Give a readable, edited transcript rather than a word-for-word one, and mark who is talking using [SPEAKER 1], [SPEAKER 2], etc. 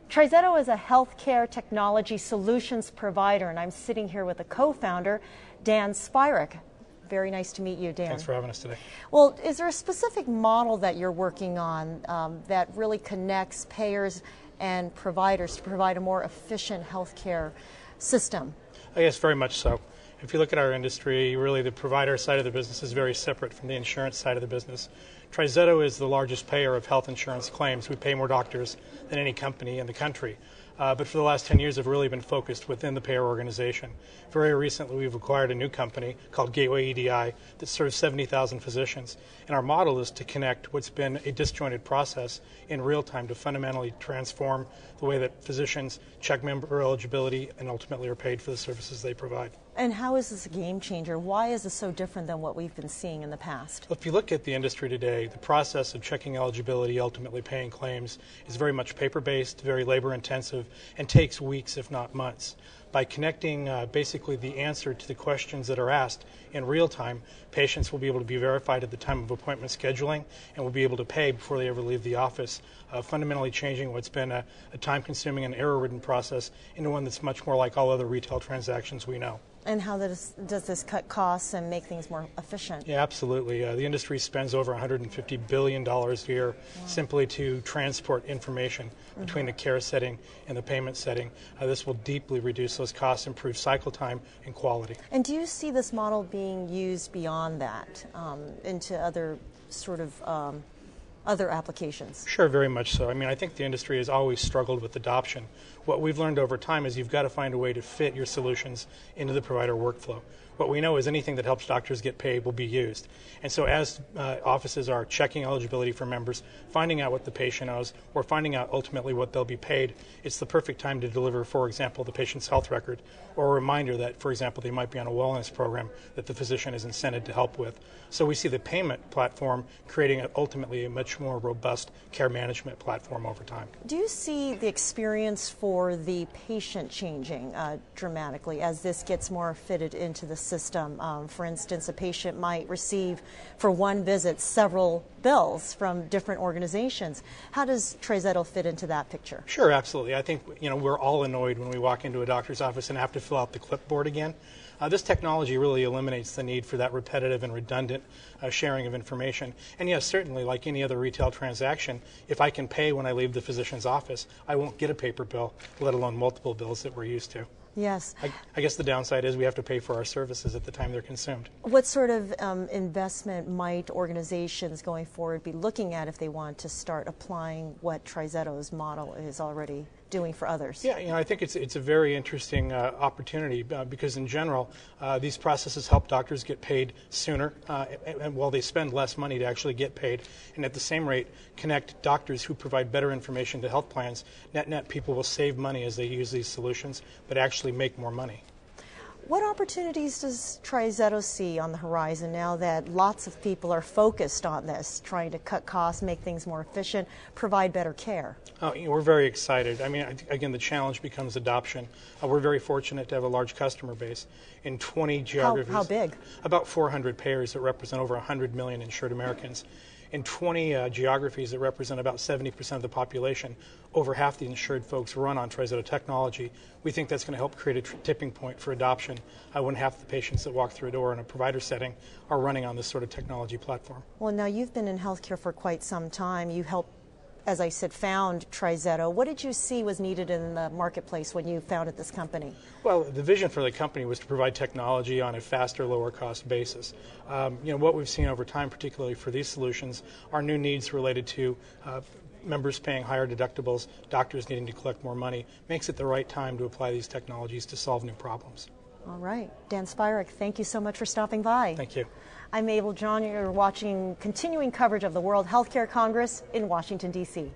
[SPEAKER 1] TriZetto is a healthcare technology solutions provider, and I'm sitting here with a co-founder, Dan Spirek. Very nice to meet you, Dan.
[SPEAKER 2] Thanks for having us today.
[SPEAKER 1] Well, is there a specific model that you're working on that really connects payers and providers to provide a more efficient healthcare system?
[SPEAKER 2] Yes, very much so. If you look at our industry, really the provider side of the business is very separate from the insurance side of the business. TriZetto is the largest payer of health insurance claims. We pay more doctors than any company in the country. But for the last 10 years have really been focused within the payer organization. Very recently we've acquired a new company called Gateway EDI that serves 70,000 physicians. And our model is to connect what's been a disjointed process in real time to fundamentally transform the way that physicians check member eligibility and ultimately are paid for the services they provide.
[SPEAKER 1] And how is this a game changer? Why is this so different than what we've been seeing in the past?
[SPEAKER 2] Well, if you look at the industry today, the process of checking eligibility, ultimately paying claims, is very much paper-based, very labor-intensive, and takes weeks, if not months. By connecting basically the answer to the questions that are asked in real time, patients will be able to be verified at the time of appointment scheduling and will be able to pay before they ever leave the office, fundamentally changing what's been a time-consuming and error-ridden process into one that's much more like all other retail transactions we know.
[SPEAKER 1] And how does this cut costs and make things more efficient?
[SPEAKER 2] Yeah, absolutely. The industry spends over $150 billion a year simply to transport information between the care setting and the payment setting. This will deeply reduce those costs, improve cycle time and quality.
[SPEAKER 1] And do you see this model being used beyond that into other sort of other applications?
[SPEAKER 2] Sure, very much so. I mean, I think the industry has always struggled with adoption. What we've learned over time is you've got to find a way to fit your solutions into the provider workflow. What we know is anything that helps doctors get paid will be used. And so as offices are checking eligibility for members, finding out what the patient owes, or finding out ultimately what they'll be paid, it's the perfect time to deliver, for example, the patient's health record, or a reminder that, for example, they might be on a wellness program that the physician is incented to help with. So we see the payment platform creating ultimately a much more robust care management platform over time.
[SPEAKER 1] Do you see the experience for the patient changing dramatically as this gets more fitted into the system? For instance, a patient might receive for one visit several bills from different organizations. How does TriZetto fit into that picture?
[SPEAKER 2] Sure, absolutely. I think we're all annoyed when we walk into a doctor's office and have to fill out the clipboard again. This technology really eliminates the need for that repetitive and redundant sharing of information. And yes, certainly, like any other retail transaction, if I can pay when I leave the physician's office, I won't get a paper bill, let alone multiple bills that we're used to.
[SPEAKER 1] Yes.
[SPEAKER 2] I guess the downside is we have to pay for our services at the time they're consumed.
[SPEAKER 1] What sort of investment might organizations going forward be looking at if they want to start applying what TriZetto's model is already doing for others?
[SPEAKER 2] Yeah, I think it's a very interesting opportunity because in general, these processes help doctors get paid sooner and while they spend less money to actually get paid, and at the same rate connect doctors who provide better information to health plans. Net people will save money as they use these solutions, but actually make more money.
[SPEAKER 1] What opportunities does TriZetto see on the horizon now that lots of people are focused on this, trying to cut costs, make things more efficient, provide better care?
[SPEAKER 2] Oh, we're very excited. I mean, again, the challenge becomes adoption. We're very fortunate to have a large customer base in 20 geographies.
[SPEAKER 1] How big?
[SPEAKER 2] About 400 payers that represent over 100 million insured Americans. In 20 geographies that represent about 70% of the population, over half the insured folks run on TriZetto technology. We think that's going to help create a tipping point for adoption when half the patients that walk through a door in a provider setting are running on this sort of technology platform.
[SPEAKER 1] Well, now you've been in healthcare for quite some time. You helped, as I said, found TriZetto. What did you see was needed in the marketplace when you founded this company?
[SPEAKER 2] Well, the vision for the company was to provide technology on a faster, lower cost basis. What we've seen over time, particularly for these solutions, are new needs related to members paying higher deductibles, doctors needing to collect more money, makes it the right time to apply these technologies to solve new problems.
[SPEAKER 1] All right. Dan Spirek, thank you so much for stopping by.
[SPEAKER 2] Thank you.
[SPEAKER 1] I'm Mabel Jong. You're watching continuing coverage of the World Healthcare Congress in Washington, D.C.